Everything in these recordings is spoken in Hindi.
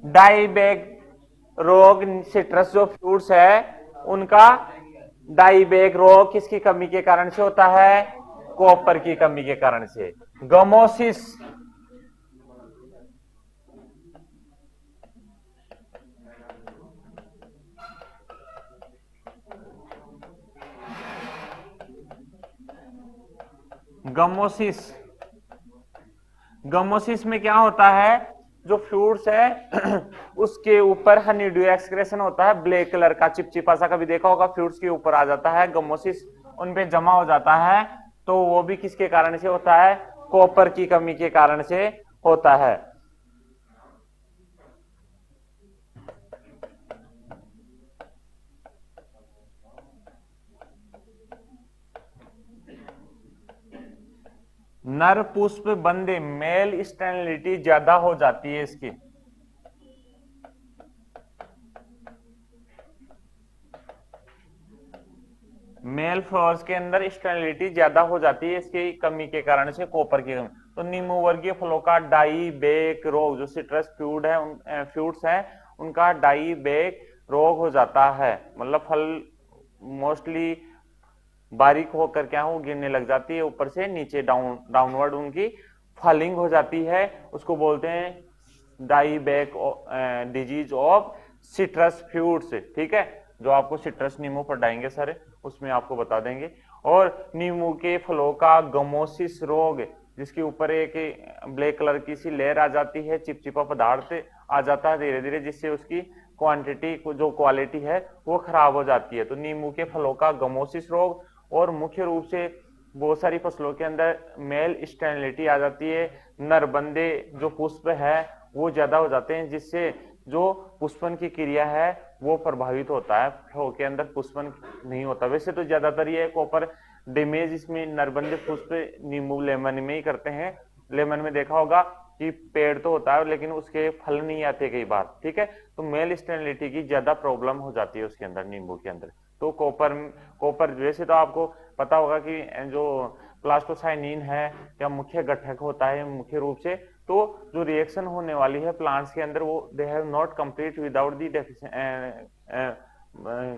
डाइबैक रोग, सिट्रस जो फ्रूट्स है उनका डाइबैक रोग किसकी कमी के कारण से होता है? कॉपर की कमी के कारण से। गमोसिस, गमोसिस, गमोसिस में क्या होता है? जो फ्रूट्स है उसके ऊपर हनी ड्यू एक्सक्रेशन होता है, ब्लैक कलर का चिपचिपा सा, कभी देखा होगा, फ्रूट्स के ऊपर आ जाता है, गमोसिस उन पे जमा हो जाता है। तो वो भी किसके कारण से होता है? कॉपर की कमी के कारण से होता है। नर पुष्प बंदे, मेल स्टेरिलिटी ज्यादा हो जाती है इसकी। मेल फ्लावर्स के अंदर स्टेरिलिटी ज्यादा हो जाती है इसकी कमी के कारण से, कॉपर की कमी। तो निम्न वर्गीय फलों का डाई बैक रोग, जो सिट्रस फ्रूट है फ्रूट्स है उनका डाई बैक रोग हो जाता है, मतलब फल मोस्टली बारीक होकर क्या हो, गिरने लग जाती है ऊपर से नीचे, डाउनवर्ड उनकी फलिंग हो जाती है। उसको बोलते हैं die back disease of citrus fruits. ठीक है, जो आपको सिट्रस नींबू पढ़ाएंगे सर उसमें आपको बता देंगे। और नींबू के फलों का गमोसिस रोग, जिसके ऊपर एक ब्लैक कलर की सी लेयर आ जाती है, चिपचिपा पदार्थ आ जाता है धीरे धीरे, जिससे उसकी क्वांटिटी जो क्वालिटी है वो खराब हो जाती है। तो नींबू के फलों का गमोसिस रोग, और मुख्य रूप से बहुत सारी फसलों के अंदर मेल स्टेरिलिटी आ जाती है, नरबंदे जो पुष्प है वो ज्यादा हो जाते हैं, जिससे जो पुष्पन की क्रिया है वो प्रभावित होता है, फलों के अंदर पुष्पन नहीं होता। वैसे तो ज्यादातर ये कॉपर डैमेज इसमें नरबंदे पुष्प नींबू लेमन में ही करते हैं। लेमन में देखा होगा कि पेड़ तो होता है लेकिन उसके फल नहीं आते कई बार। ठीक है, तो मेल स्टेरिलिटी की ज्यादा प्रॉब्लम हो जाती है उसके अंदर, नींबू के अंदर। तो कॉपर, कॉपर वैसे तो आपको पता होगा कि जो प्लास्टोसाइनिन है या मुख्य घटक होता है मुख्य रूप से, तो जो रिएक्शन होने वाली है प्लांट्स के अंदर वो they have not complete without the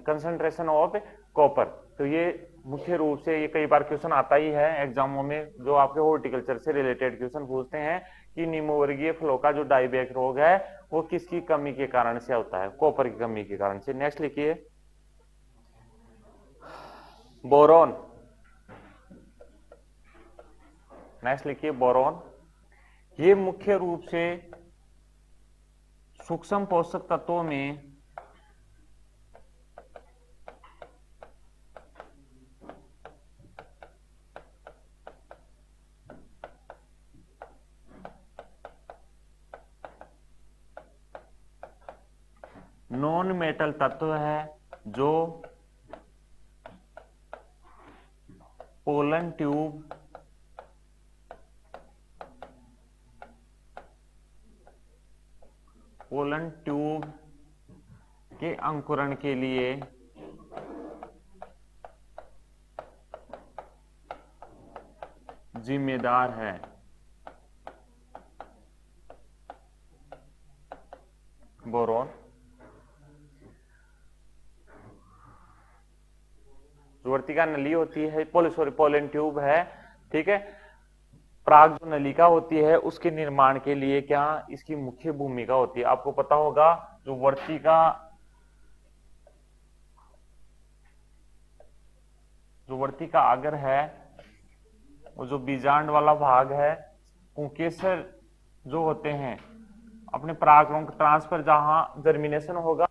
concentration of copper. तो ये मुख्य रूप से ये कई बार क्वेश्चन आता ही है एग्जामों में, जो आपके हॉर्टिकल्चर से रिलेटेड क्वेश्चन पूछते हैं कि निम्नवर्गीय फलों का जो डाइबैक रोग है वो किसकी कमी के कारण से होता है? कॉपर की कमी के कारण से। नेक्स्ट लिखिए, बोरोन। नेक्स्ट लिखिए बोरोन। ये मुख्य रूप से सूक्ष्म पोषक तत्वों में नॉन मेटल तत्व है, जो पोलन ट्यूब, पोलन ट्यूब के अंकुरण के लिए जिम्मेदार है। बोरोन जो वर्तिका नली होती है, पोलन ट्यूब है, ठीक है, पराग जो नलिका होती है उसके निर्माण के लिए क्या इसकी मुख्य भूमिका होती है? आपको पता होगा जो वर्तिका, जो वर्तिका अगर है वो जो बीजांड वाला भाग है, पुंकेसर जो होते हैं अपने परागकणों का ट्रांसफर, जहां जर्मिनेशन होगा,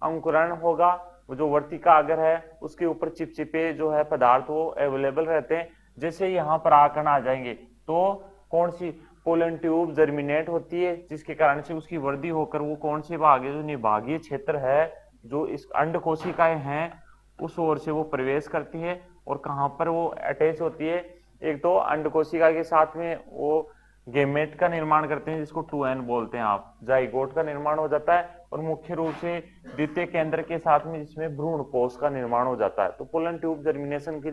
अंकुरण होगा, वो जो वर्तिका अगर है उसके ऊपर चिपचिपे जो है पदार्थ वो अवेलेबल रहते हैं। जैसे यहाँ परागकण आ जाएंगे तो कौन सी पोलन ट्यूब जर्मिनेट होती है, जिसके कारण से उसकी वृद्धि होकर वो कौन से भाग है, जो निभागीय क्षेत्र है, जो इस अंड कोशिकाएं हैं उस ओर से वो प्रवेश करती है। और कहां पर वो अटैच होती है? एक तो अंड कोशिका के साथ में वो गेमेट का निर्माण करते हैं, जिसको 2n बोलते हैं आप, जाइगोट का निर्माण हो जाता है, और मुख्य रूप से द्वितीय केंद्र के साथ में जिसमें भ्रूण कोष का निर्माण हो जाता है। तो पोलन ट्यूब जर्मिनेशन के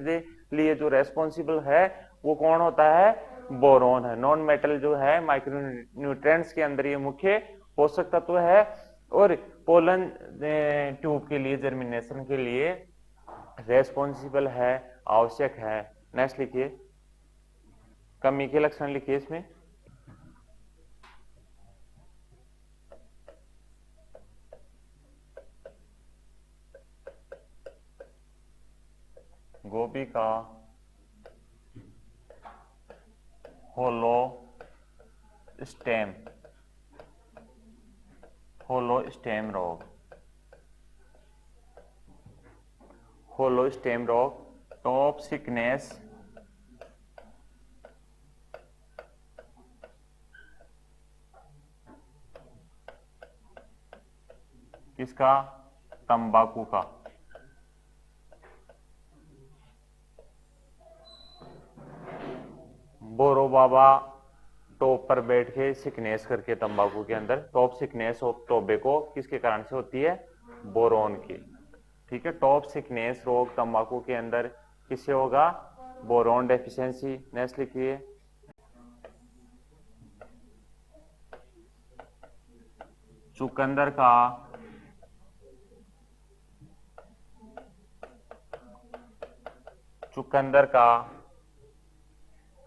लिए जो रेस्पॉन्सिबल है वो कौन होता है? बोरोन है। नॉन मेटल जो है माइक्रो न्यूट्रिएंट्स के अंदर ये मुख्य पोषक तत्व है और पोलन ट्यूब के लिए, जर्मिनेशन के लिए रेस्पॉन्सिबल है, आवश्यक है। नेक्स्ट लिखिए, कमी के लक्षण लिखिए इसमें। गोभी का होलो स्टेम रोग, होलो स्टेम रोग, टॉप सिकनेस, किसका? तंबाकू का। बोरो बाबा टॉप पर बैठ के सिकनेस करके तंबाकू के अंदर, टॉप सिकनेस ऑफ टोबैको किसके कारण से होती है? बोरोन की। ठीक है, टॉप सिकनेस रोग तंबाकू के अंदर किससे होगा? Boron deficiency. नेक्स्ट लिखिए, चुकंदर का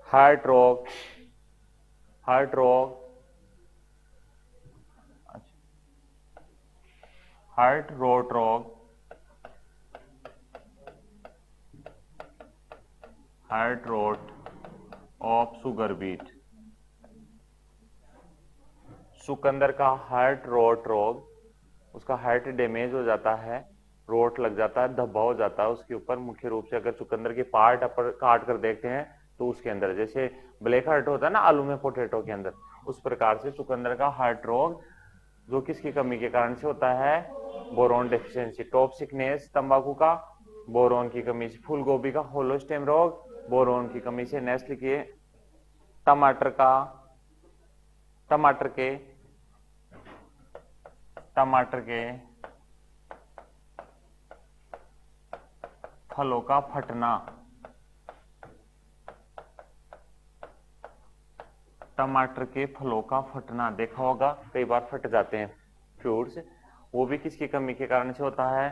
हार्ट रोग, हार्ट रोट रोग, heart rot of sugar beet. चुकंदर का हार्ट रोट रोग, उसका हार्ट डैमेज हो जाता है, रोट लग जाता है, धब्बा हो जाता है उसके ऊपर। मुख्य रूप से अगर चुकंदर के पार्ट अपर काट कर देखते हैं तो उसके अंदर जैसे ब्लैक हार्ट होता है ना आलू में, पोटैटो के अंदर, उस प्रकार से चुकंदर का हार्ट रोग जो किसकी कमी के कारण से होता है? Boron deficiency. टॉप सिकनेस तंबाकू का, बोरोन की कमी से। फूल गोभी का होलो स्टेम रोग, बोरोन की कमी से। नेक्स्ट लिखिए, टमाटर के फलों का फटना। टमाटर के फलों का फटना देखा होगा, कई बार फट जाते हैं फ्रूट्स, वो भी किसकी कमी के कारण से होता है?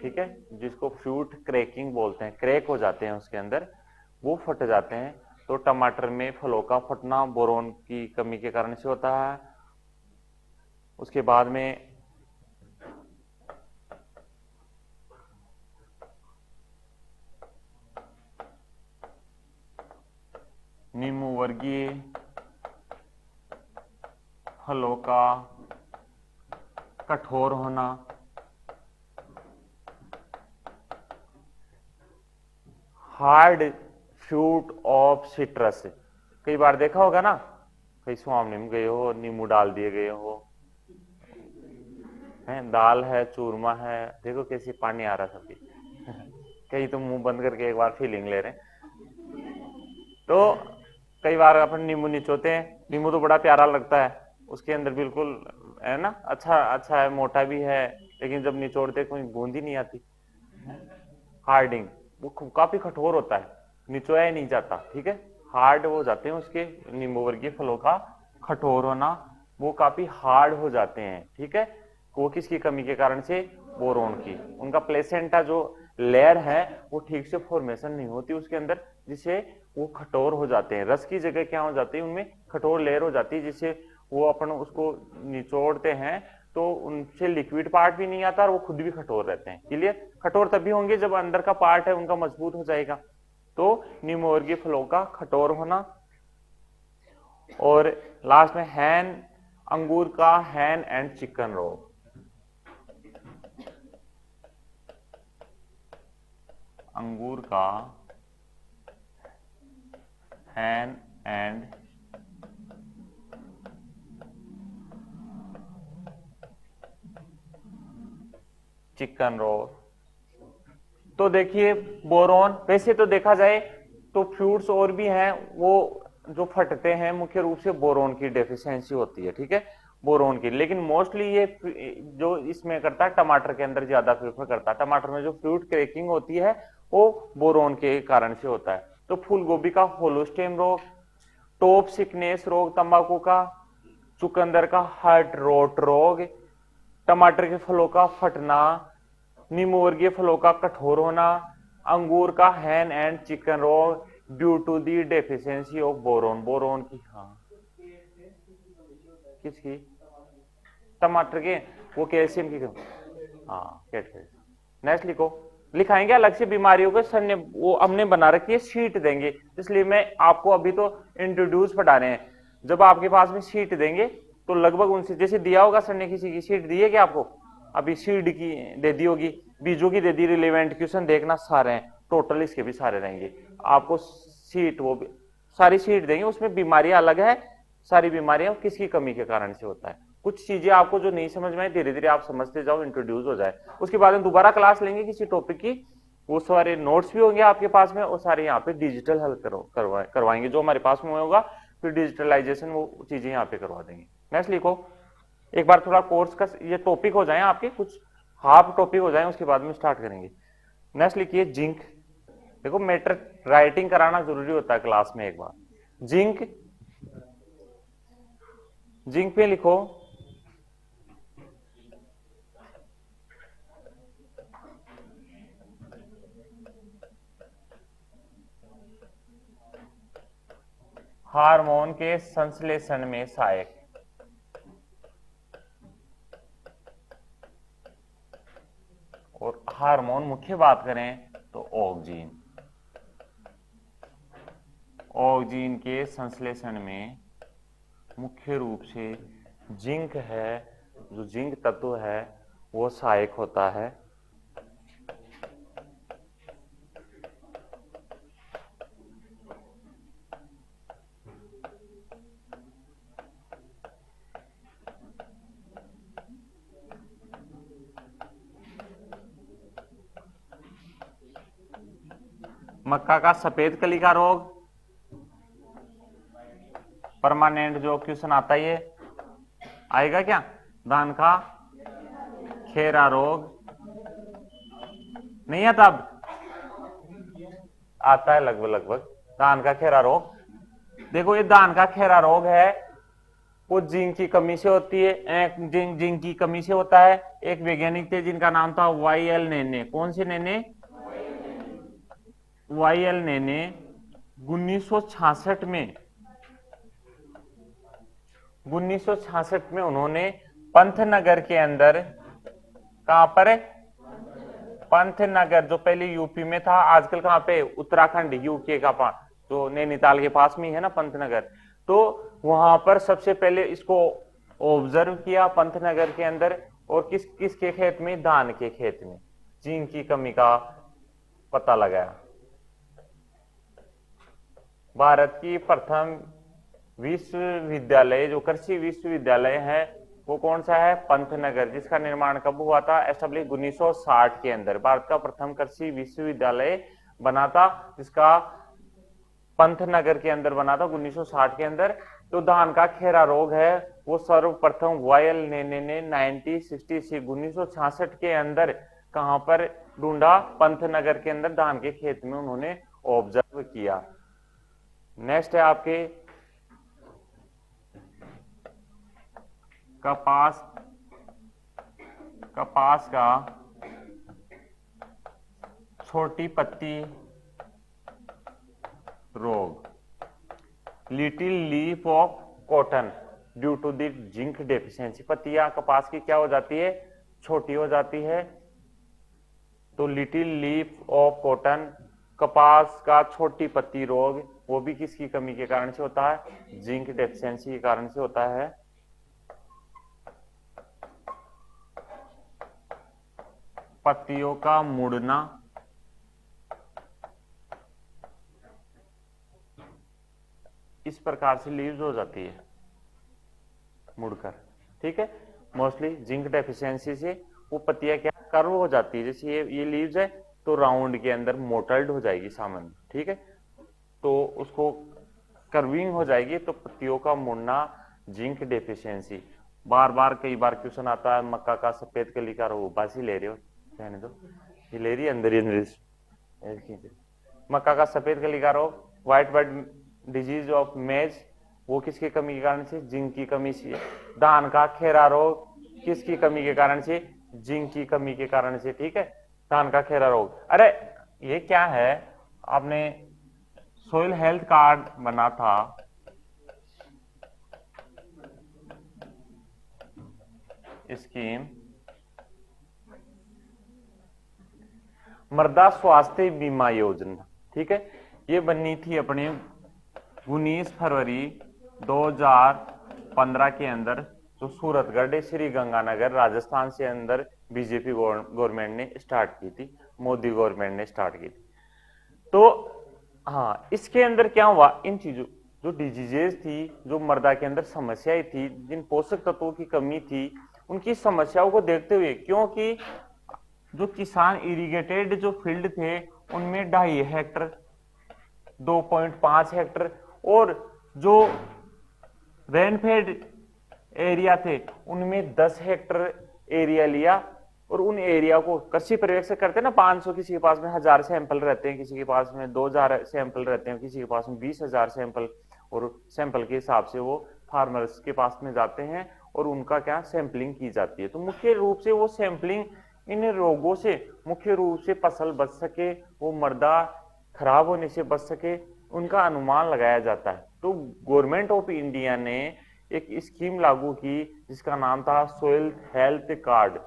ठीक है, जिसको फ्रूट क्रैकिंग बोलते हैं, क्रैक हो जाते हैं उसके अंदर, वो फट जाते हैं। तो टमाटर में फलों का फटना बोरोन की कमी के कारण से होता है। उसके बाद में नींबू वर्गीय फलों का कठोर होना, हार्ड फ्रूट ऑफ सिट्रस। कई बार देखा होगा ना, कहीं स्वामी में गए हो, नींबू डाल दिए गए हो, है दाल है, चूरमा है, देखो कैसी पानी आ रहा सबकी कहीं तो मुंह बंद करके एक बार फीलिंग ले रहे हैं। तो कई बार अपन नींबू निचोते हैं, नींबू तो बड़ा प्यारा लगता है, उसके अंदर बिल्कुल है ना, अच्छा है, मोटा भी है, लेकिन जब निचोड़ते कोई बूंद ही नहीं आती। हार्डिंग, वो काफी कठोर होता है, निचोया ही नहीं जाता। ठीक है, हार्ड हो जाते हैं उसके, नींबू वर्गीय फलों का कठोर होना, वो काफी हार्ड हो जाते हैं। ठीक है, वो किसकी कमी के कारण से? बोरोन की। उनका प्लेसेंटा जो लेयर है वो ठीक से फॉर्मेशन नहीं होती उसके अंदर, जिससे वो कठोर हो जाते हैं। रस की जगह क्या हो जाती है, उनमें कठोर लेयर हो जाती है, जिससे वो अपन उसको निचोड़ते हैं तो उनसे लिक्विड पार्ट भी नहीं आता और वो खुद भी कठोर रहते हैं। क्लियर? कठोर तभी होंगे जब अंदर का पार्ट है उनका मजबूत हो जाएगा। तो नींबू वर्गीय फलों का कठोर होना। और लास्ट में हैन, अंगूर का हैन एंड चिकन रोग। अंगूर का हैन एंड चिकन रोग। तो देखिए, बोरोन वैसे तो देखा जाए तो फ्रूट्स और भी हैं वो जो फटते हैं, मुख्य रूप से बोरोन की डेफिशिएंसी होती है। ठीक है, बोरोन की, लेकिन मोस्टली ये जो इसमें करता है, टमाटर के अंदर ज्यादा प्रेफर करता है। टमाटर में जो फ्रूट क्रैकिंग होती है वो बोरोन के कारण से होता है। तो फूल गोभी का होलो स्टेम रोग, टॉप सिकनेस रोग तंबाकू का, चुकंदर का हर्ट रोट रोग, टमाटर के फलों का फटना, नींबू वर्गीय फलों का कठोर होना, अंगूर का हैन एंड चिकन रोग due to the deficiency of boron. Boron की, हाँ किसकी, टमाटर के, वो कैल्शियम की कमी, हाँ कैट। नेक्स्ट लिखो, लिखाएंगे अलग से बीमारियों के सर ने वो हमने बना रखी है, शीट देंगे, इसलिए मैं आपको अभी तो इंट्रोड्यूस पढ़ा रहे हैं। जब आपके पास में शीट देंगे तो लगभग उनसे जैसे दिया होगा सर ने, किसी की शीट दी है क्या आपको, अभी सीड की दे दी होगी, बीजों की दे दी, रिलेवेंट क्वेश्चन देखना सारे हैं, टोटल इसके भी सारे रहेंगे आपको शीट, वो भी सारी शीट देंगे, उसमें बीमारियां अलग है, सारी बीमारियां किसकी कमी के कारण से होता है। कुछ चीजें आपको जो नहीं समझ में आए धीरे धीरे आप समझते जाओ, इंट्रोड्यूस हो जाए, उसके बाद में दोबारा क्लास लेंगे किसी टॉपिक की, वो सारे नोट्स भी होंगे आपके पास में, और सारे यहाँ पे डिजिटल हल करवाएंगे जो हमारे पास में होगा, फिर डिजिटलाइजेशन वो चीजें यहाँ पे करवा देंगे। नेक्स्ट लिखो, एक बार थोड़ा कोर्स का ये टॉपिक हो जाए आपके, कुछ हाफ टॉपिक हो जाए, उसके बाद में स्टार्ट करेंगे। नेक्स्ट लिखिए जिंक। देखो मैटर राइटिंग कराना जरूरी होता है क्लास में एक बार। जिंक, जिंक पे लिखो हार्मोन के संश्लेषण में सहायक, और हार्मोन मुख्य बात करें तो ऑक्सीजन, ऑक्सीजन के संश्लेषण में मुख्य रूप से जिंक है, जो जिंक तत्व है वो सहायक होता है। मक्का का सफेद कली का रोग, परमानेंट जो क्वेश्चन आता है ये आएगा क्या। धान का खेरा रोग नहीं आता, अब आता है लगभग लगभग। धान का खेरा रोग, देखो ये धान का खेरा रोग है, वो जिंक की कमी से होती है, जिंक की कमी से होता है। एक वैज्ञानिक थे जिनका नाम था वाई.एल. नेने। कौन से नेने, वाई.एल. नेने 1966 में, 1966 में उन्होंने पंतनगर के अंदर, कहां पर, पंतनगर जो पहले यूपी में था, आजकल कहां पे, उत्तराखंड यूके का पास, जो नैनीताल के पास में है ना पंतनगर, तो वहां पर सबसे पहले इसको ऑब्जर्व किया पंतनगर के अंदर, और किसके खेत में, धान के खेत में जिंक की कमी का पता लगाया। भारत की प्रथम विश्वविद्यालय, जो कृषि विश्वविद्यालय है, वो कौन सा है, पंतनगर, जिसका निर्माण कब हुआ था, एस्टेब्लिश 1960 के अंदर। भारत का प्रथम कृषि विश्वविद्यालय बना था, जिसका पंतनगर के अंदर बना था 1960 के अंदर। तो धान का खेरा रोग है वो सर्वप्रथम वाई.एल. नेने ने 1966 के अंदर कहां पर ढूंढा, पंतनगर के अंदर धान के खेत में उन्होंने ऑब्जर्व किया। नेक्स्ट है आपके कपास, कपास का छोटी पत्ती रोग, little leaf of cotton due to the zinc deficiency. पत्तियां कपास की क्या हो जाती है, छोटी हो जाती है, तो लिटिल लीफ ऑफ कॉटन, कपास का छोटी पत्ती रोग, वो भी किसकी कमी के कारण से होता है, जिंक डेफिशिएंसी के कारण से होता है। पत्तियों का मुड़ना, इस प्रकार से लीव्स हो जाती है मुड़कर, ठीक है। मोस्टली जिंक डेफिशिएंसी से वो पत्तियां क्या कर्व हो जाती है, जैसे ये लीव्स है तो राउंड के अंदर मोटल्ड हो जाएगी सामान्य, ठीक है, तो उसको कर्विंग हो जाएगी, तो पत्तियों का मुड़ना जिंक डेफिशिएंसी। बार बार कई बार क्वेश्चन आता है, मक्का का सफेद कली का रोग, बासी ले रहे हो, कहने दो, ये ले रही है अंदर ही अंदर। मक्का का सफेद कली का रोग, व्हाइट बर्ड डिजीज ऑफ मेज, वो किसकी कमी के कारण से? जिंक की कमी से। धान का खेरा रोग किसकी कमी के कारण से? जिंक की कमी के कारण से, ठीक है। धान का खेरा रोग। अरे ये क्या है, आपने सोइल हेल्थ कार्ड बना था, स्कीम मृदा स्वास्थ्य बीमा योजना, ठीक है। ये बननी थी अपने 19 फरवरी 2015 के अंदर, जो सूरतगढ़ श्री गंगानगर राजस्थान से अंदर बीजेपी गवर्नमेंट ने स्टार्ट की थी, मोदी गवर्नमेंट ने स्टार्ट की थी। तो हाँ, इसके अंदर क्या हुआ, इन चीजों जो डिजीजेज थी, जो मृदा के अंदर समस्याएं थी, जिन पोषक तत्वों की कमी थी, उनकी समस्याओं को देखते हुए, क्योंकि जो किसान इरिगेटेड जो फील्ड थे उनमें 2.5 हेक्टर 2.5 हेक्टर और जो रेनफेड एरिया थे उनमें 10 हेक्टर एरिया लिया, और उन एरिया को कृषि पर्यवेक्षक करते हैं ना, 500, किसी के पास में 1000 सैंपल रहते हैं, किसी के पास में 2000 सैंपल रहते हैं, किसी के पास में 20,000 सैंपल, और सैंपल के हिसाब से वो फार्मर्स के पास में जाते हैं और उनका क्या सैंपलिंग की जाती है। तो मुख्य रूप से वो सैंपलिंग इन रोगों से मुख्य रूप से फसल बच सके, वो मृदा खराब होने से बच सके, उनका अनुमान लगाया जाता है। तो गवर्नमेंट ऑफ इंडिया ने एक स्कीम लागू की जिसका नाम था soil health card.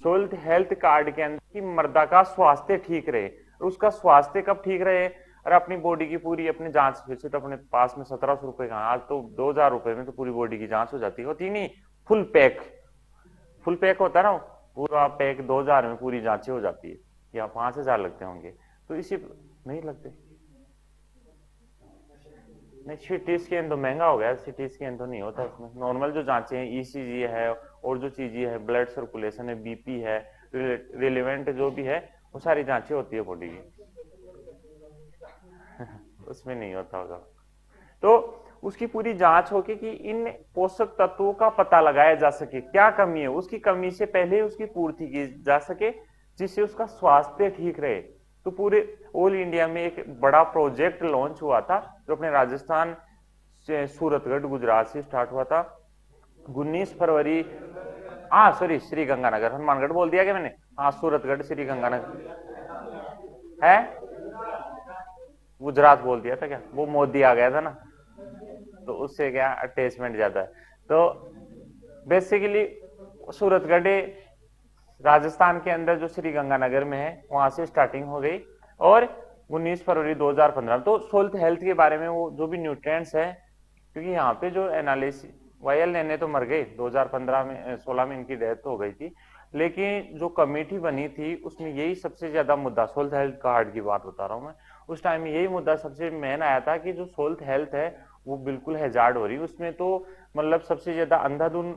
Soil health card के अंदर की मृदा का स्वास्थ्य ठीक रहे, और उसका स्वास्थ्य कब ठीक रहे, और अपनी बॉडी की पूरी अपनी जांच, वैसे तो अपने पास में 1700 रुपए का, आज तो 2000 रुपए में तो पूरी बॉडी की जांच हो जाती है, होती नहीं, फुल पैक, फुल पैक होता है ना, पूरा पैक 2000 में पूरी जांचें हो जाती है, या 5000 लगते होंगे, तो इसी नहीं लगते। नहीं, सिटी स्कैन तो महंगा हो गया, सिटी स्कैन तो नहीं होता इसमें, नॉर्मल जो जांचें हैं, ईसीजी है और जो चीजें है, ब्लड सर्कुलेशन है, बीपी है, रिलेवेंट जो भी है, वो सारी जांचें होती है बॉडी की उसमें नहीं होता होगा। तो उसकी पूरी जांच होगी कि इन पोषक तत्वों का पता लगाया जा सके, क्या कमी है, उसकी कमी से पहले उसकी पूर्ति की जा सके, जिससे उसका स्वास्थ्य ठीक रहे। तो पूरे ऑल इंडिया में एक बड़ा प्रोजेक्ट लॉन्च हुआ था, जो अपने राजस्थान से सूरतगढ़ गुजरात से स्टार्ट हुआ था 19 फरवरी। हाँ सॉरी, श्री गंगानगर, हनुमानगढ़ बोल दिया क्या मैंने? हाँ, सूरतगढ़ श्री गंगानगर है, गुजरात बोल दिया था क्या, वो मोदी आ गया था ना, तो उससे क्या अटैचमेंट ज्यादा है। तो बेसिकली सूरतगढ़ राजस्थान के अंदर जो श्री गंगानगर में है, वहां से स्टार्टिंग हो गई, और 19 फरवरी 2015। तो सोइल हेल्थ के बारे में वो जो भी न्यूट्रिएंट्स है, क्योंकि यहाँ पे जो एनालिसिस, वायल नेने तो मर गए 2015 में, 16 में इनकी डेथ हो गई थी, लेकिन जो कमेटी बनी थी उसमें यही सबसे ज्यादा मुद्दा, सोइल हेल्थ कार्ड की बात बता रहा हूँ मैं, उस टाइम में यही मुद्दा सबसे मेन आया था कि जो सोइल हेल्थ है वो बिल्कुल हैजार्ड हो रही है। उसमें तो मतलब सबसे ज्यादा अंधाधुन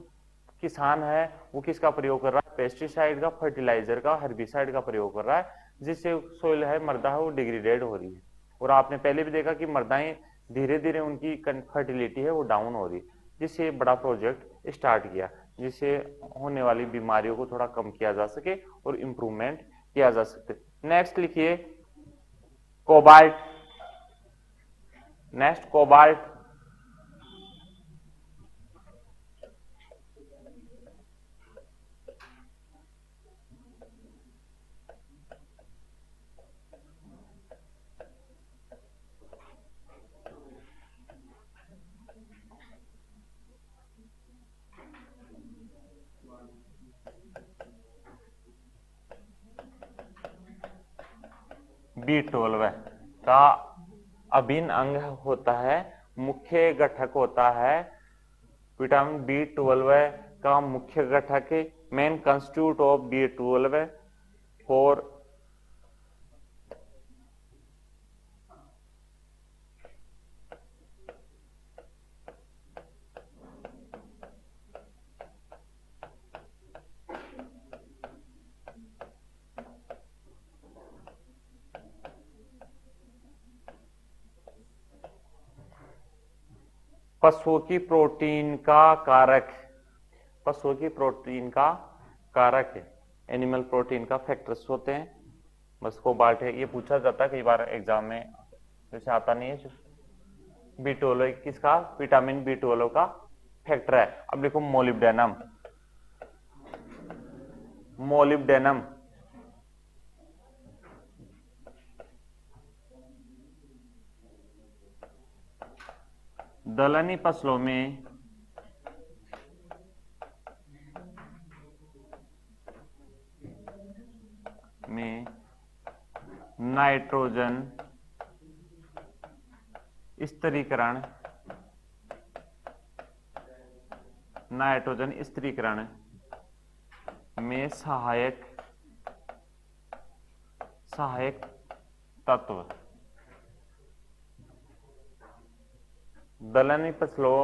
किसान है वो किसका प्रयोग कर रहा है, पेस्टिसाइड का, फर्टिलाइजर का, हर्बिसाइड का प्रयोग कर रहा है, जिससे सोइल है, मृदा है, वो डिग्रेडेड हो रही है। और आपने पहले भी देखा कि मृदाएं धीरे धीरे उनकी फर्टिलिटी है वो डाउन हो रही है, जिससे बड़ा प्रोजेक्ट स्टार्ट किया, जिससे होने वाली बीमारियों को थोड़ा कम किया जा सके और इम्प्रूवमेंट किया जा सके। नेक्स्ट लिखिए कोबाल्ट। नेक्स्ट कोबाल्ट, B12 का अभिन्न अंग होता है, मुख्य घटक होता है, विटामिन B12 का मुख्य घटक, main constitute of B12 for पशुओं की प्रोटीन का कारक, पशुओं की प्रोटीन का कारक है, एनिमल प्रोटीन का फैक्टर्स होते हैं, बस कोबाल्ट है। ये पूछा जाता है कई बार एग्जाम में, जैसे आता नहीं है B12 किसका, विटामिन B12 का फैक्टर है। अब देखो मोलिब्डेनम, मोलिब्डेनम दलहनी फसलों में नाइट्रोजन स्थिरीकरण, नाइट्रोजन स्थिरीकरण में सहायक तत्व, दलहनी फसलों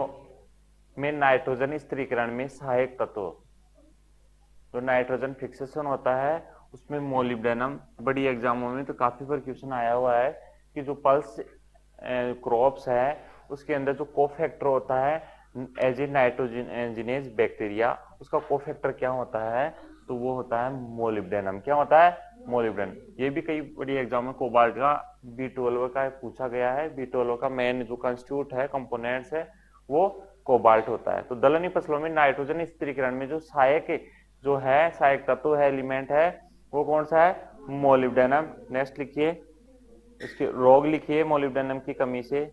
में नाइट्रोजन स्थिरीकरण में सहायक तत्व, जो नाइट्रोजन फिक्सेशन होता है उसमें मोलिब्डेनम, बड़ी एग्जामों में तो काफी बार क्वेश्चन आया हुआ है कि जो पल्स क्रॉप्स है उसके अंदर जो कोफैक्टर होता है एज ए नाइट्रोजनेज बैक्टीरिया, उसका कोफैक्टर क्या होता है, तो वो होता है मोलिब्डेनम। क्या होता है, मोलिब्डेनम। ये भी कई बड़ी एग्जाम में कोबाल्ट का B12 का पूछा गया है। B12 का मेन जो कंस्टिट्यूट है, कंपोनेंट्स है, वो कोबाल्ट होता है। तो दलहनी फसलों में नाइट्रोजन स्थिरीकरण में जो सहायक तत्व है, एलिमेंट है, वो कौन सा है, मोलिब्डेनम। नेक्स्ट लिखिए, इसके रोग लिखिए मोलिब्डेनम की कमी से।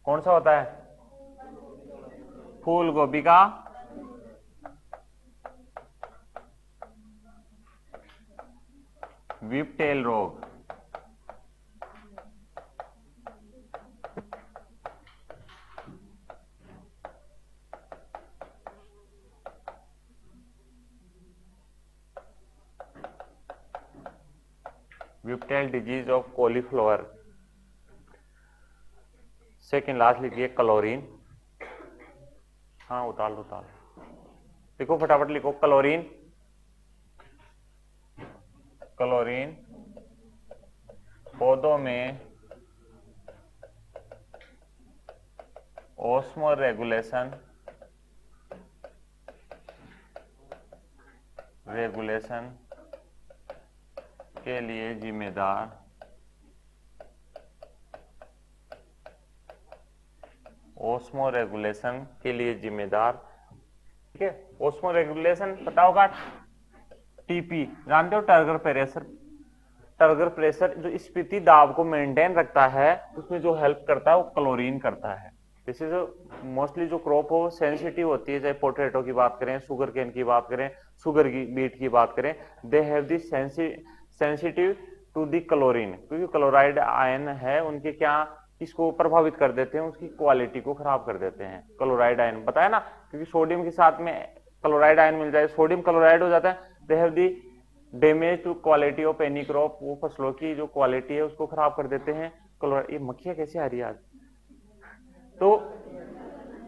कौन सा होता है, फूल गोभी का व्हिपटेल रोग, whiptail disease of cauliflower. Second last लिखिए क्लोरीन। हाँ उतार लिखो फटाफट लिखो, क्लोरीन। क्लोरीन पौधों में ऑस्मो रेगुलेशन के लिए जिम्मेदार, ऑस्मो रेगुलेशन के लिए जिम्मेदार, ठीक है। ऑस्मो रेगुलेशन पता होगा, टीपी जानते हो, टर्गर प्रेशर। टर्गर प्रेशर जो स्फीति दाब को मेंटेन रखता है, उसमें जो हेल्प करता है वो क्लोरीन करता है। जैसे जो मोस्टली जो क्रॉप हो सेंसिटिव होती है, चाहे पोटैटो की बात करें, शुगर केन की बात करें, शुगर की बीट की बात करें, they have this sensitive to the chlorine, क्योंकि क्लोराइड आयन है उनके क्या इसको प्रभावित कर देते हैं, उसकी क्वालिटी को खराब कर देते हैं। क्लोराइड आयन बताया ना, क्योंकि सोडियम के साथ में क्लोराइड आयन मिल जाए, सोडियम क्लोराइड हो जाता है, they have the damage to quality of any crop, वो फसलों की जो क्वालिटी है उसको खराब कर देते हैं क्लोराइड। ये मक्खियां कैसे आ रही है आज। तो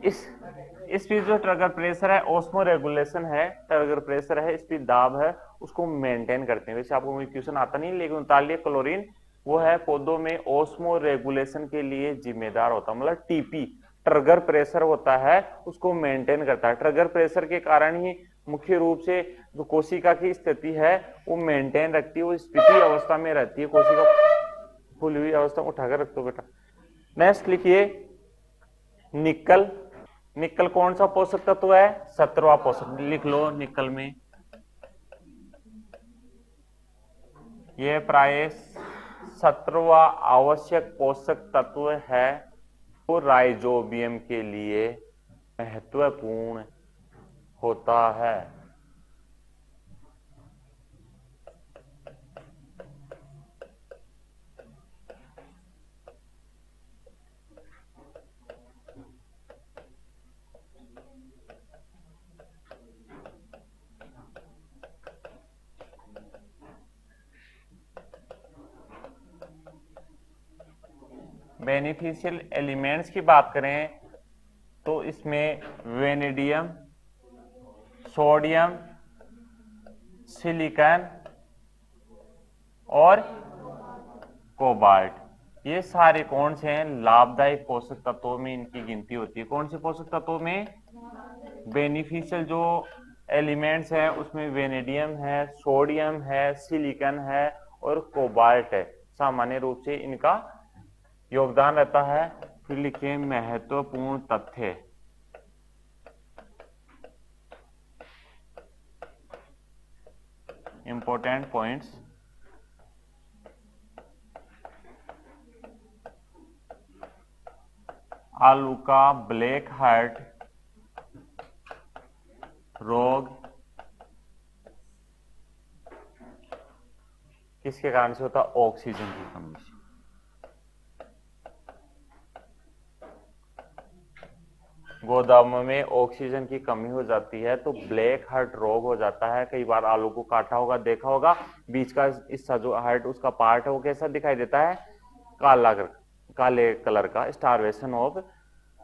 इस चीज जो ट्रिगर प्रेशर है, ऑस्मो रेगुलेशन है, ट्रिगर प्रेशर है, स्पीड दाब है, उसको मेंटेन करते हैं। वैसे आपको कोई क्वेश्चन आता नहीं, लेकिन उतार लिए क्लोरीन, वो है पौधों में ऑस्मो रेगुलेशन के लिए जिम्मेदार होता है, मतलब टीपी ट्रिगर प्रेशर होता है उसको मेंटेन करता है। ट्रिगर प्रेशर के कारण ही मुख्य रूप से जो कोशिका की स्थिति है वो मेंटेन रखती है, वो स्थिति अवस्था में रहती है, कोशिका फुली हुई अवस्था में उठाकर रख दो बेटा। नेक्स्ट लिखिए निकल। निकल कौन सा पोषक तत्व है, 17वां पोषक, लिख लो निकल में यह प्राय 17वां आवश्यक पोषक तत्व है, वो राइजोबियम के लिए महत्वपूर्ण होता है। बेनिफिशियल एलिमेंट्स की बात करें तो इसमें वेनेडियम, सोडियम, सिलिकॉन और कोबाल्ट, ये सारे कौन से हैं, लाभदायक पोषक तत्वों में इनकी गिनती होती है। कौन से पोषक तत्वों में, बेनिफिशियल जो एलिमेंट्स हैं उसमें वेनेडियम है, सोडियम है, सिलिकॉन है और कोबाल्ट है। सामान्य रूप से इनका योगदान रहता है। फिर लिखिए महत्वपूर्ण तथ्य, इंपॉर्टेंट पॉइंट्स। आलू का ब्लैक हार्ट रोग किसके कारण से होता है? ऑक्सीजन की कमी से। गोदामों में ऑक्सीजन की कमी हो जाती है तो ब्लैक हार्ट रोग हो जाता है। कई बार आलू को काटा होगा, देखा होगा, बीच का हिस्सा जो हार्ट उसका पार्ट है वो कैसा दिखाई देता है? काले कलर का। स्टारवेशन ऑफ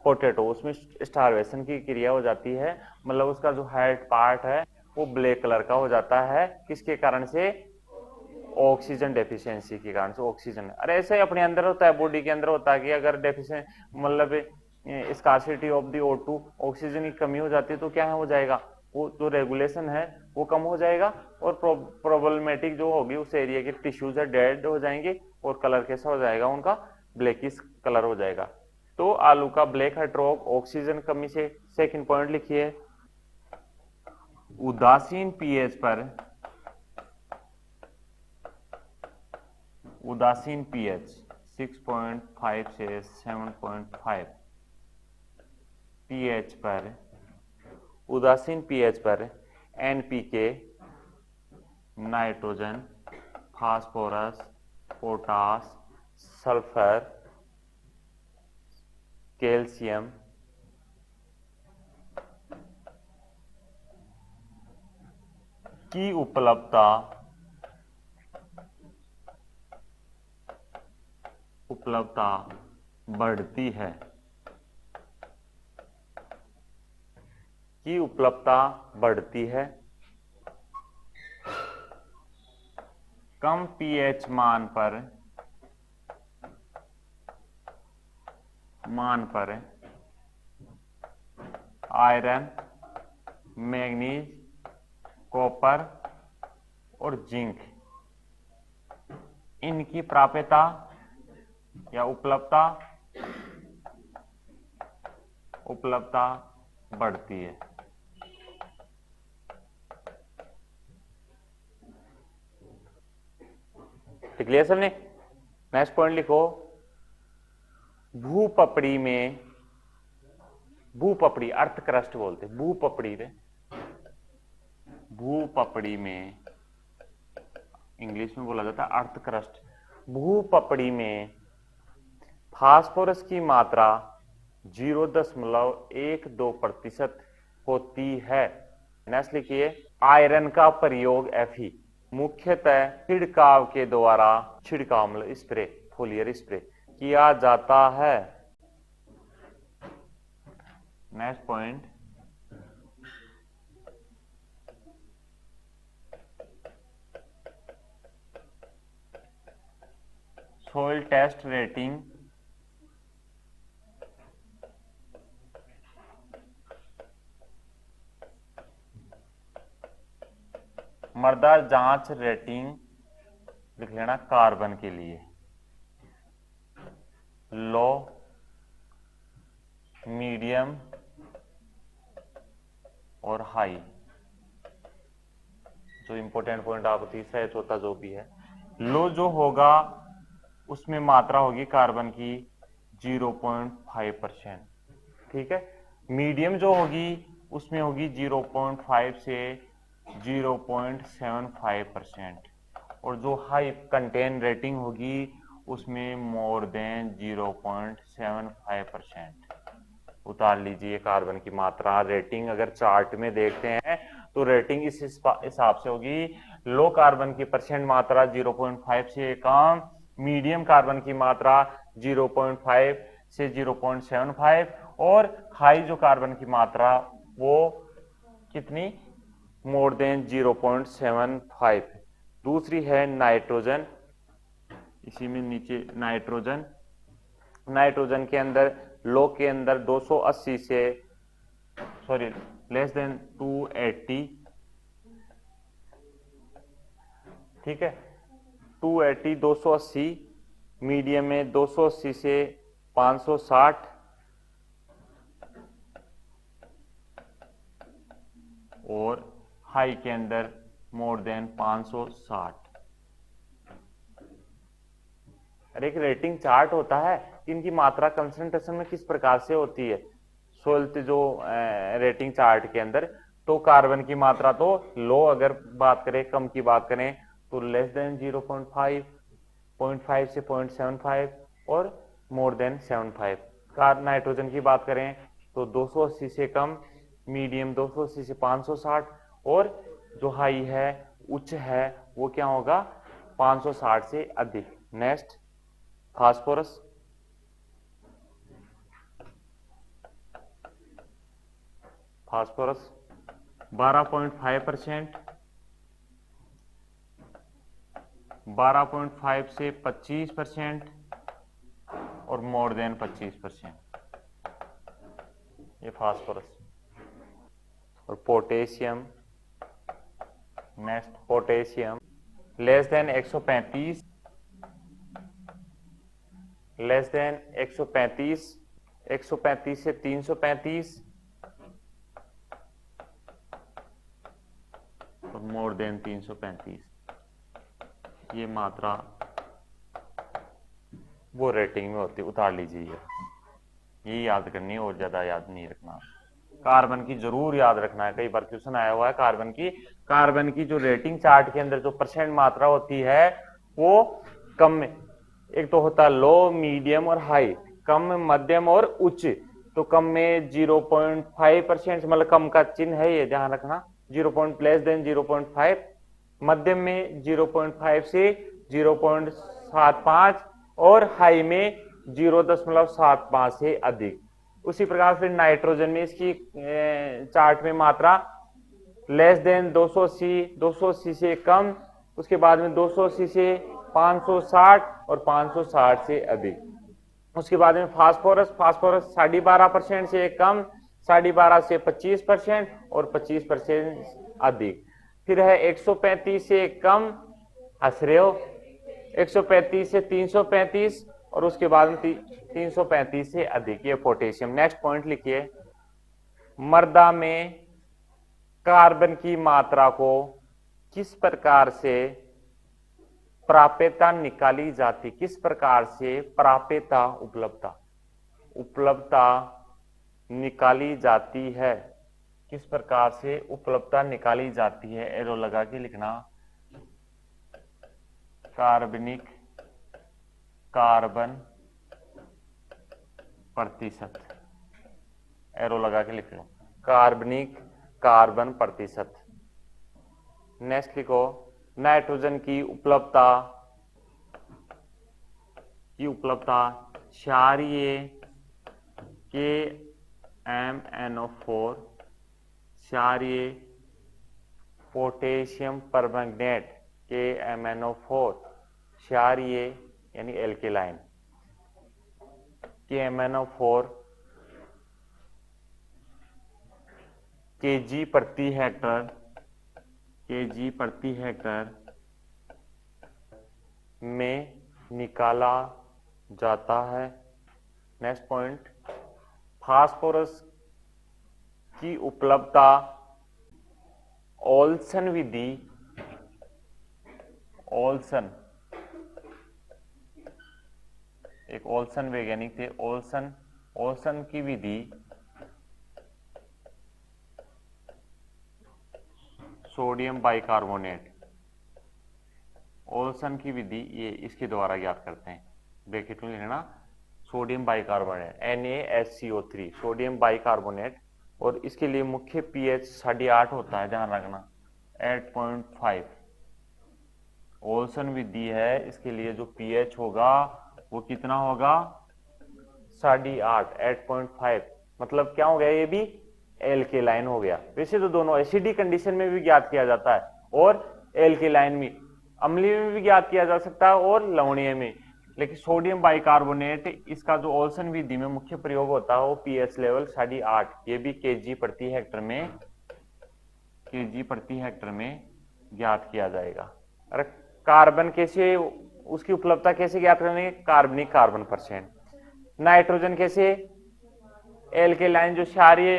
पोटैटो, उसमें स्टारवेशन की क्रिया हो जाती है, मतलब उसका जो हार्ट पार्ट है वो ब्लैक कलर का हो जाता है। किसके कारण से? ऑक्सीजन डेफिशिएंसी के कारण से। ऑक्सीजन, अरे ऐसे ही अपने अंदर होता है, बॉडी के अंदर होता है कि अगर डेफिशिएंट मतलब scarcity of the O2, oxygen की कमी हो जाती है तो क्या हो जाएगा? वो जो रेगुलेशन है वो कम हो जाएगा और प्रॉब्लमेटिक जो होगी उस एरिया के टिश्यूज है डेड हो जाएंगे और कलर कैसा हो जाएगा? उनका ब्लैकिश कलर हो जाएगा। तो आलू का ब्लैक हार्ट रोग ऑक्सीजन कमी से। सेकंड पॉइंट लिखिए, उदासीन पीएच पर, उदासीन पीएच 6.5 से 7.5 पीएच पर, उदासीन पीएच पर NPK, nitrogen, phosphorus, potash, sulphur, calcium की उपलब्धता बढ़ती है, की उपलब्धता बढ़ती है। कम पीएच मान पर आयरन, मैग्नीज, कॉपर और जिंक, इनकी प्राप्यता या उपलब्धता बढ़ती है। क्लियर सबने? नेक्स्ट पॉइंट लिखो, भूपपड़ी में, भूपपड़ी अर्थ क्रस्ट बोलते, भूपपड़ी में इंग्लिश में बोला जाता है अर्थ क्रस्ट। भूपपड़ी में फास्फोरस की मात्रा 0.12% होती है। नेक्स्ट लिखिए, आयरन का प्रयोग Fe मुख्यतः छिड़काव के द्वारा, छिड़काव मतलब स्प्रे, फोलियर स्प्रे किया जाता है। Next point, soil test rating मृदा जांच रेटिंग लिख लेना कार्बन के लिए, लो, मीडियम और हाई। जो इंपॉर्टेंट पॉइंट आप तीसरा या चौथा जो भी है, लो जो होगा उसमें मात्रा होगी कार्बन की 0.5%, ठीक है। मीडियम जो होगी उसमें होगी 0.5 से 0.75%, और जो हाई कंटेन रेटिंग होगी उसमें मोर देन 0.75%। उतार लीजिए कार्बन की मात्रा। रेटिंग अगर चार्ट में देखते हैं तो रेटिंग इस हिसाब से होगी, लो कार्बन की परसेंट मात्रा 0.5 से कम, मीडियम कार्बन की मात्रा 0.5 से 0.75, और हाई जो कार्बन की मात्रा वो कितनी? More than 0.75। दूसरी है नाइट्रोजन, इसी में नीचे नाइट्रोजन, नाइट्रोजन के अंदर लो के अंदर 280 से लेस देन 280, ठीक है। 280 280, मीडियम में 280 से 560 और हाई के अंदर मोर देन 560। और एक रेटिंग चार्ट होता है कि इनकी मात्रा कंसंट्रेशन में किस प्रकार से होती है सोल्ट जो रेटिंग चार्ट के अंदर। तो कार्बन की मात्रा तो लो, अगर बात करें कम की बात करें तो लेस देन 0.5, 0.5 से 0.75 और मोर देन 75। नाइट्रोजन की बात करें तो 280 से कम, मीडियम 280 से 560 और जो हाई है उच्च है वो क्या होगा 560 से अधिक। Next phosphorus. फास्फोरस 12.5%, 12.5 से 25% और मोर देन 25%, ये फास्फोरस। और potassium. Next potassium less than 135, less than 135, 135 से 335 और मोर देन 335, ये मात्रा वो रेटिंग में होती है, उतार लीजिए। ये याद करनी है और ज्यादा याद नहीं रखना। कार्बन की जरूर याद रखना है, कई बार क्वेश्चन आया हुआ है कार्बन की जो रेटिंग चार्ट के अंदर जो परसेंट मात्रा होती है वो कम में, एक तो होता है लो, मीडियम और हाई, कम, मध्यम और उच्च। तो कम में 0.5%, मतलब कम का चिन्ह है ये ध्यान रखना, 0. लेस देन 0.5, मध्यम में 0.5 से 0.75 और हाई में 0.75 से अधिक। उसी प्रकार फिर नाइट्रोजन में इसकी चार्ट में मात्रा लेस देन 280 से कम, उसके बाद में 280 से 560 और 560 से अधिक। उसके बाद में फास्फोरस 12.5% से कम, 12.5 से 25% और 25% अधिक। फिर है 135 से कम, हंस रहे हो, 135 से 335 और उसके बाद में 335 से अधिक, ये पोटेशियम। नेक्स्ट पॉइंट लिखिए, मृदा में कार्बन की मात्रा को किस प्रकार से प्राप्यता निकाली जाती, किस प्रकार से प्राप्यता उपलब्धता निकाली जाती है, किस प्रकार से उपलब्धता निकाली जाती है, एरो लगा के लिखना। कार्बनिक कार्बन प्रतिशत, एरो लगा के लिख लो, कार्बनिक कार्बन प्रतिशत। नेक्स्ट लिखो, नाइट्रोजन की उपलब्धता क्षारीय KMnO4, क्षारीय पोटेशियम परमैंगनेट KMnO4, क्षारीय यानी एल्केलाइन KMnO4 kg प्रति हेक्टर में निकाला जाता है। नेक्स्ट पॉइंट, फास्फोरस की उपलब्धता ओल्सन विधि, ओल्सन एक ओल्सन वैज्ञानिक थे, ओल्सन की विधि सोडियम बाइकार्बोनेट, ओल्सन की विधि ये इसके द्वारा ज्ञात करते हैं। ब्रैकेट में लिखना sodium bicarbonate NaSCO3, sodium bicarbonate. और इसके लिए मुख्य pH 8.5 होता है, ध्यान रखना 8.5। ओल्सन विधि है, इसके लिए जो pH होगा वो कितना होगा 8.5, 8.5। मतलब क्या हो गया, ये भी एल्केलाइन हो गया। वैसे तो दोनों एसिडिक कंडीशन में भी ज्ञात किया जाता है और एल्केलाइन में, अम्लीय में भी ज्ञात किया जा सकता है और लवणीय में, लेकिन सोडियम बाइकार्बोनेट इसका जो ओल्सन विधि में मुख्य प्रयोग होता है वो pH लेवल 8.5, ये भी kg प्रति हेक्टर में ज्ञात किया जाएगा। अरे कार्बन कैसे, उसकी उपलब्धता कैसे ज्ञात करेंगे, कार्बनिक कार्बन परसेंट। नाइट्रोजन कैसे, एल्केलाइन जो क्षारीय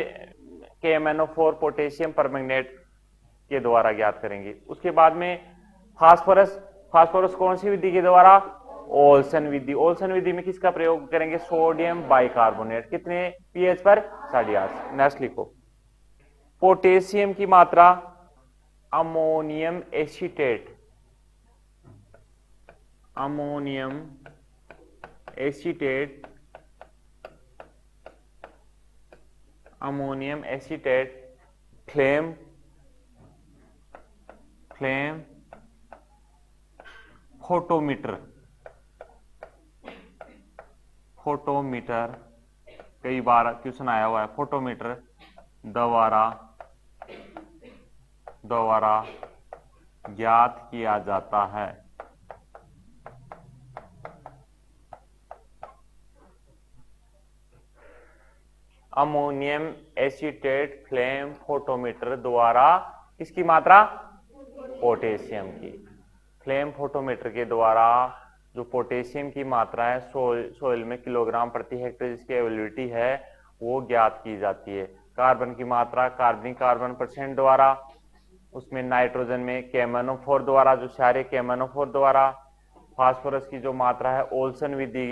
KMnO4 पोटेशियम परमैंगनेट के द्वारा ज्ञात करेंगे। उसके बाद में फास्फोरस, फास्फोरस कौन सी विधि के द्वारा, ओल्सन विधि। ओल्सन विधि में किसका प्रयोग करेंगे, सोडियम बाइकार्बोनेट। कितने pH पर, 8.5। नेक्स्ट लिखो, पोटेशियम की मात्रा, ammonium acetate, ammonium acetate, ammonium acetate flame, flame photometer, photometer कई बार क्वेश्चन आया हुआ है, फोटोमीटर द्वारा ज्ञात किया जाता है। अमोनियम एसीटेट फ्लेम फोटोमीटर द्वारा किसकी मात्रा, पोटेशियम की। फ्लेम फोटोमीटर के द्वारा जो पोटेशियम की मात्रा है सोइल में किलोग्राम प्रति हेक्टेयर जिसकी अवेलेबिलिटी है वो ज्ञात की जाती है। कार्बन की मात्रा कार्बनिक कार्बन परसेंट द्वारा, उसमें नाइट्रोजन में KMnO4 द्वारा, जो क्षारीय KMnO4 द्वारा। फास्फोरस की जो मात्रा है ओल्सन विधि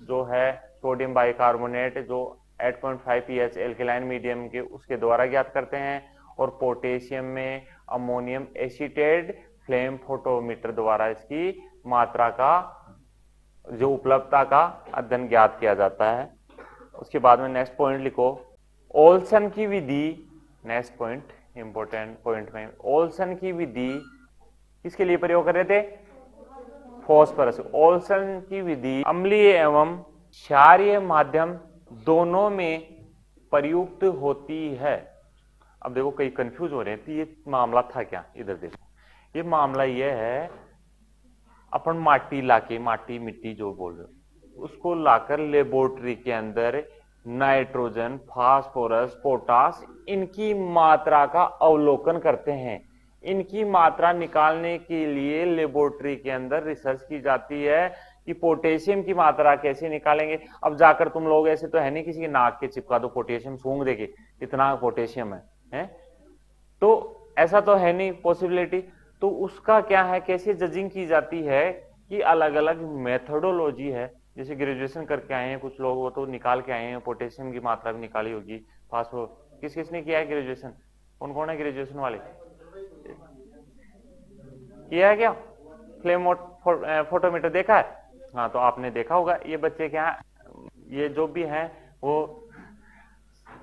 जो है सोडियम बाइकार्बोनेट जो 8.5 pH एल्केलाइन मीडियम के उसके द्वारा ज्ञात करते हैं। और पोटेशियम में अमोनियम एसीटेट फ्लेम फोटोमीटर द्वारा इसकी मात्रा का जो उपलब्धता का अध्ययन ज्ञात किया जाता है। उसके बाद में नेक्स्ट पॉइंट लिखो, ओल्सन की विधि। नेक्स्ट पॉइंट इंपॉर्टेंट पॉइंट में, ओल्सन की विधि किसके लिए प्रयोग कर रहे थे, फॉस्फोरस। ओल्सन की विधि अम्लीय एवं क्षारीय माध्यम दोनों में प्रयुक्त होती है। अब देखो कई कंफ्यूज हो रहे हैं, तो ये मामला था क्या, इधर देखो, ये मामला ये है, अपन माटी लाके, माटी मिट्टी जो बोल रहे हो, उसको लाकर लेबोरेटरी के अंदर नाइट्रोजन, फास्फोरस, पोटास, इनकी मात्रा का अवलोकन करते हैं। इनकी मात्रा निकालने के लिए लेबोरेटरी के अंदर रिसर्च की जाती है कि पोटेशियम की मात्रा कैसे निकालेंगे। अब जाकर तुम लोग ऐसे तो है नहीं किसी के नाक के चिपका दो पोटेशियम, सूंघ देके कितना पोटेशियम है? तो ऐसा तो है नहीं पॉसिबिलिटी। तो उसका क्या है, कैसे जजिंग की जाती है कि अलग अलग मेथोडोलॉजी है। जैसे ग्रेजुएशन करके आए हैं कुछ लोग, वो तो निकाल के आए हैं, पोटेशियम की मात्रा भी निकाली होगी। फास्फो किस किसने किया है ग्रेजुएशन, कौन कौन है ग्रेजुएशन वाले, किया है क्या, फ्लेम फोटोमीटर देखा है? हाँ, तो आपने देखा होगा। ये बच्चे क्या है, ये जो भी हैं वो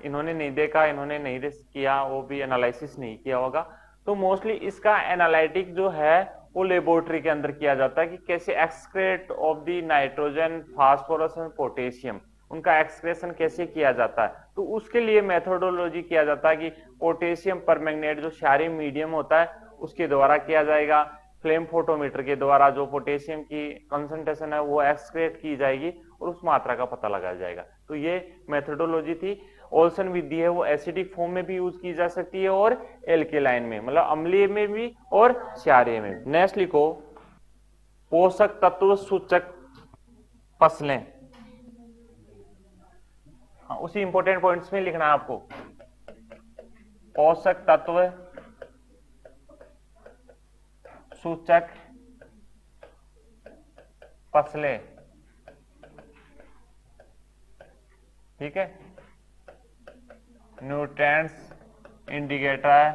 इन्होंने नहीं देखा, इन्होंने नहीं किया, वो भी एनालिसिस नहीं किया होगा। तो मोस्टली इसका एनालिटिक जो है वो लेबोरेटरी के अंदर किया जाता है कि कैसे excrete of the nitrogen, phosphorus और पोटेशियम, उनका एक्सक्रेशन कैसे किया जाता है। तो उसके लिए मेथोडोलॉजी किया जाता है कि पोटेशियम परमैंगनेट जो क्षारीय मीडियम होता है उसके द्वारा किया जाएगा। फ्लेम फोटोमीटर के द्वारा जो पोटेशियम की कंसंट्रेशन है वो एक्सक्रेट की जाएगी और उस मात्रा का पता लगाया जाएगा। तो ये मेथोडोलॉजी थी। ओल्सन विधि है वो एसिडिक फॉर्म में भी यूज की जा सकती है और एल्केलाइन में, मतलब अम्लीय में भी और क्षारीय में भी। नेक्स्ट लिखो, पोषक तत्व सूचक फसलें। हाँ, उसी इंपॉर्टेंट पॉइंट्स में लिखना है आपको। पोषक तत्व सूचक फसलें, ठीक है। न्यूट्रिएंट्स इंडिकेटर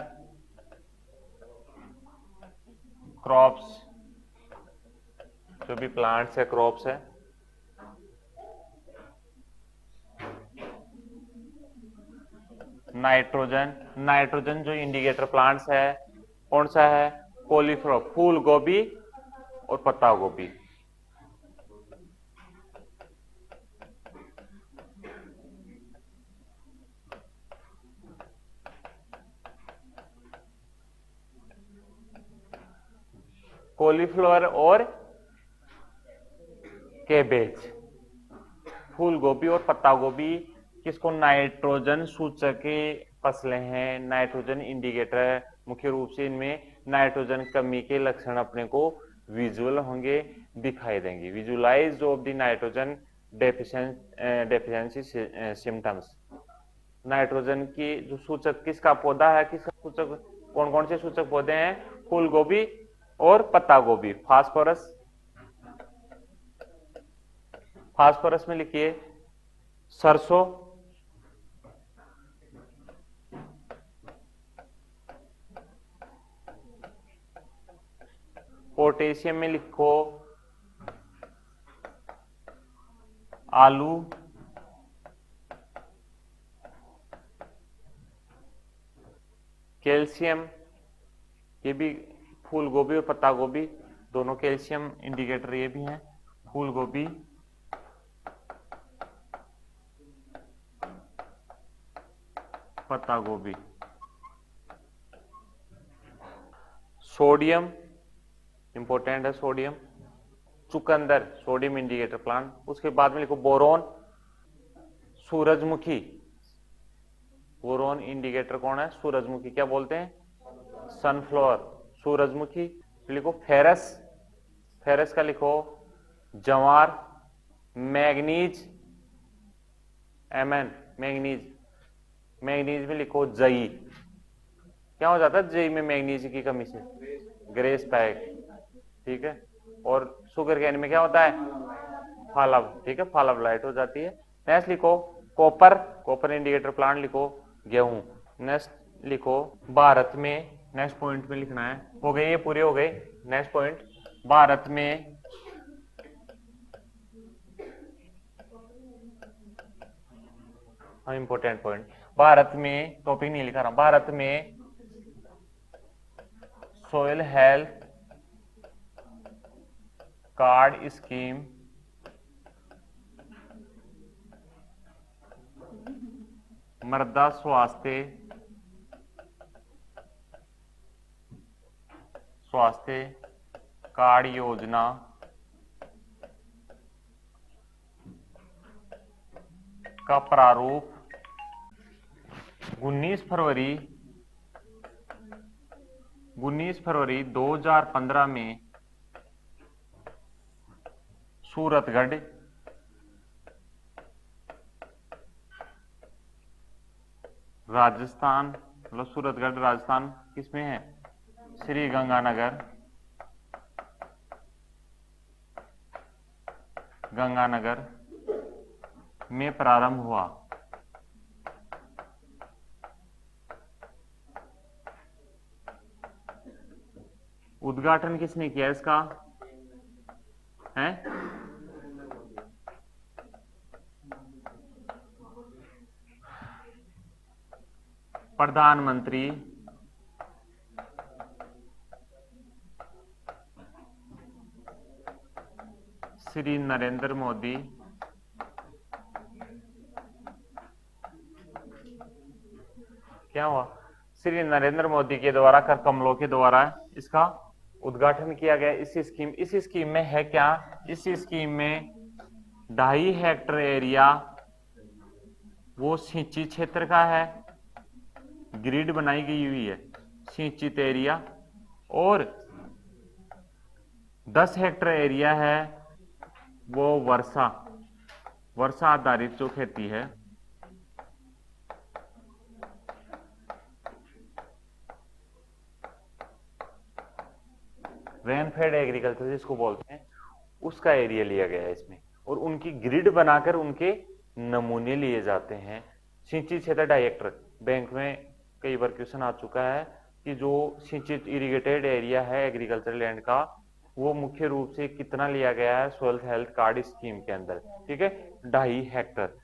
क्रॉप्स, जो भी प्लांट्स है क्रॉप्स है। नाइट्रोजन, नाइट्रोजन जो इंडिकेटर प्लांट्स है कौन सा है, कॉलीफ्लावर, फूल गोभी और पत्ता गोभी। कॉलीफ्लावर और कैबेज, फूल गोभी और पत्ता गोभी किसको नाइट्रोजन सूचक फसलें हैं, नाइट्रोजन इंडिकेटर है। मुख्य रूप से इनमें नाइट्रोजन कमी के लक्षण अपने को विजुअल होंगे, दिखाई देंगे। Visualize of the nitrogen deficiency symptoms. Nitrogen की जो सूचक किसका पौधा है, किसका सूचक, कौन कौन से सूचक पौधे हैं, फूल गोभी और पत्ता गोभी। फास्फोरस, फास्फोरस में लिखिए सरसों, पोटेशियम में लिखो आलू, कैल्शियम, ये भी फूल गोभी और पत्ता गोभी दोनों कैल्शियम इंडिकेटर ये भी हैं, फूल गोभी, पत्ता गोभी। सोडियम इंपॉर्टेंट है, सोडियम, चुकंदर, सोडियम इंडिकेटर प्लांट। उसके बाद में लिखो बोरोन, सूरजमुखी। बोरोन इंडिकेटर कौन है, सूरजमुखी, क्या बोलते हैं, सनफ्लावर, सूरजमुखी। लिखो फेरस, फेरस का लिखो जवार, मैग्नीज, Mn, मैग्नीज, मैग्नीज में लिखो जई। क्या हो जाता है जई में मैग्नीज की कमी से, ग्रेस पैक, ठीक है। और शुगर कैन में क्या होता है, फालव, ठीक है, फालव लाइट हो जाती है। नेक्स्ट लिखो कॉपर, कॉपर इंडिकेटर प्लांट लिखो गेहूं। नेक्स्ट लिखो भारत में, नेक्स्ट पॉइंट में लिखना है, हो गए ये पूरे हो गए। नेक्स्ट पॉइंट, भारत में इंपॉर्टेंट पॉइंट, भारत में, टॉपिक नहीं लिखा रहा, भारत में सोयल हेल्थ कार्ड स्कीम मृदा स्वास्थ्य कार्ड योजना का प्रारूप 19 फरवरी 2015 में सूरतगढ़ राजस्थान, मतलब सूरतगढ़ राजस्थान किसमें है, श्री गंगानगर, गंगानगर में प्रारंभ हुआ। उद्घाटन किसने किया इसका, है प्रधानमंत्री श्री नरेंद्र मोदी। क्या हुआ, श्री नरेंद्र मोदी के द्वारा, कर कमलों के द्वारा इसका उद्घाटन किया गया। इस स्कीम में है क्या, इस स्कीम में 2.5 हेक्टेयर एरिया वो सिंचित क्षेत्र का है, ग्रिड बनाई गई हुई है, सिंचित एरिया, और 10 हेक्टेयर एरिया है वो वर्षा आधारित जो खेती है। रेनफेड एग्रीकल्चर जिसको बोलते हैं, उसका एरिया लिया गया है इसमें, और उनकी ग्रिड बनाकर उनके नमूने लिए जाते हैं। सिंचित क्षेत्र 2.5 हेक्टेयर, बैंक में कई बार क्वेश्चन आ चुका है कि जो सिंचित इरिगेटेड एरिया है एग्रीकल्चर लैंड का, वो मुख्य रूप से कितना लिया गया है सोयल हेल्थ कार्ड स्कीम के अंदर, ठीक है, 2.5 हेक्टेयर।